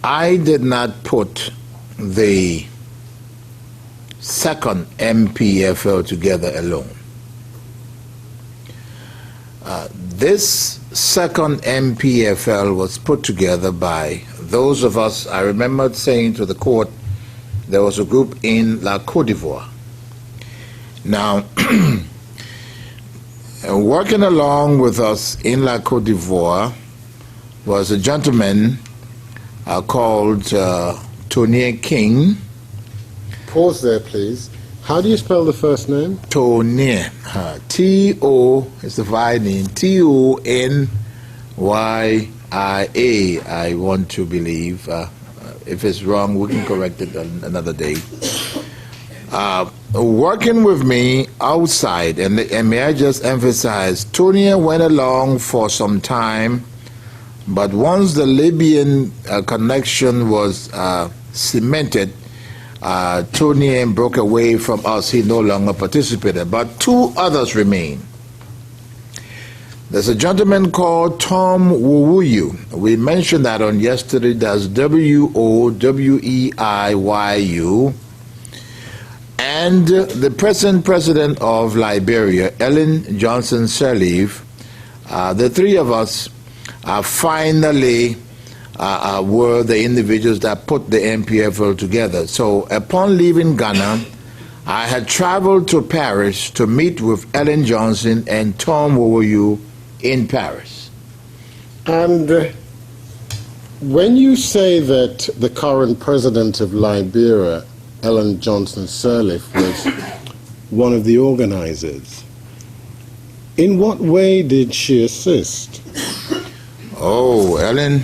I did not put the second NPFL together alone. This second NPFL was put together by those of us. I remember saying to the court, there was a group in La Côte d'Ivoire. Now, working along with us in La Côte d'Ivoire was a gentleman called Tony King. Pause there, please. How do you spell the first name? Tony. T-O is the file name. Tonyia, I want to believe. If it's wrong, we can correct it another day. Working with me outside, and may I just emphasize, Tonya went along for some time, but once the Libyan connection was cemented, Tony broke away from us. He no longer participated, but two others remain. There's a gentleman called Tom Wowuyu. We mentioned that on yesterday. That's Woweiyu. And the present president of Liberia, Johnson Sirleaf. The three of us finally were the individuals that put the NPFL together. So upon leaving Ghana, I had traveled to Paris to meet with Ellen Johnson and Tom Wowuyu in Paris. And when you say that the current president of Liberia, Ellen Johnson Sirleaf, was one of the organizers, in what way did she assist? Oh, Ellen.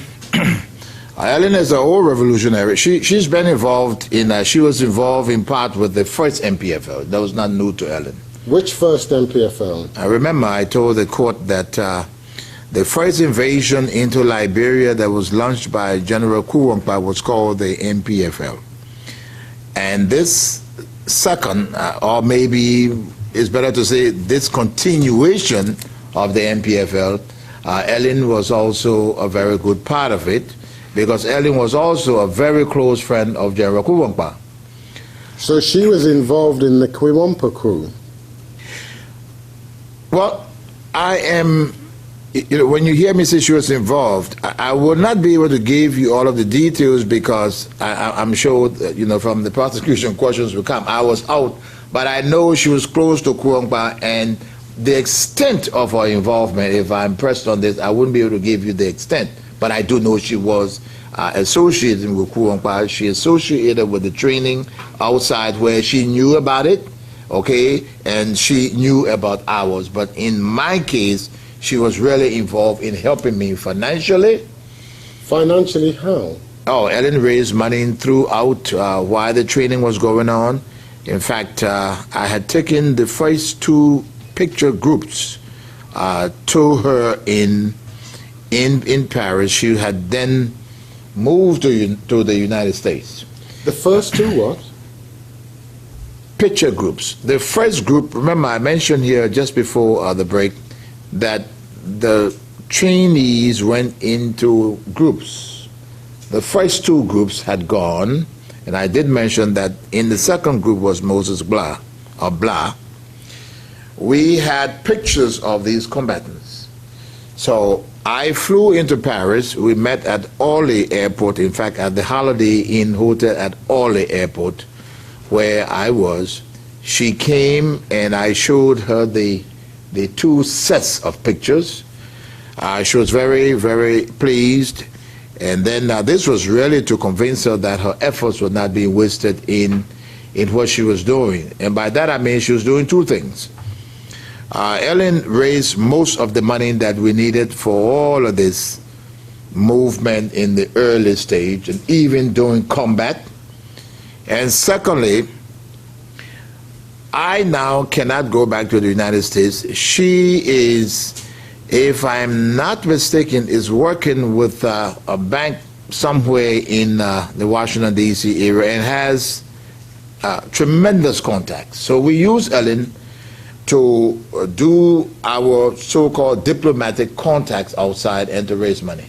Ellen is an old revolutionary. She's been involved in, she was involved in part with the first NPFL. That was not new to Ellen. Which first NPFL? I remember I told the court that the first invasion into Liberia that was launched by General Kru-German was called the NPFL. And this second, or maybe it's better to say this continuation of the NPFL, Ellen was also a very good part of it, because Ellen was also a very close friend of General Kru-German. So she was involved in the Kru-German crew? Well, I am, when you hear me say she was involved, I will not be able to give you all of the details, because I'm sure, from the prosecution questions will come. I was out, but I know she was close to Kru-German, and the extent of her involvement, if I'm pressed on this, I wouldn't be able to give you the extent, but I do know she was associated with Kru-German. She associated with the training outside where she knew about it, okay, and she knew about ours. But in my case, she was really involved in helping me financially. Financially how? Oh, Ellen raised money throughout while the training was going on. In fact, I had taken the first two picture groups to her in Paris. She had then moved to the United States. The first two what? Picture groups. The first group, remember I mentioned here just before the break that the trainees went into groups. The first two groups had gone, and I did mention that in the second group was Moses Blah. We had pictures of these combatants. So I flew into Paris. We met at Orly Airport, in fact, at the Holiday Inn Hotel at Orly Airport, where I was. She came and I showed her the two sets of pictures. She was very, very pleased. And then this was really to convince her that her efforts were not being wasted in what she was doing. And by that I mean she was doing two things. Ellen raised most of the money that we needed for all of this movement in the early stage and even during combat. And secondly, I now cannot go back to the United States. She is, if I'm not mistaken, is working with a bank somewhere in the Washington, D.C. area, and has tremendous contacts. So we use Ellen to do our so-called diplomatic contacts outside and to raise money.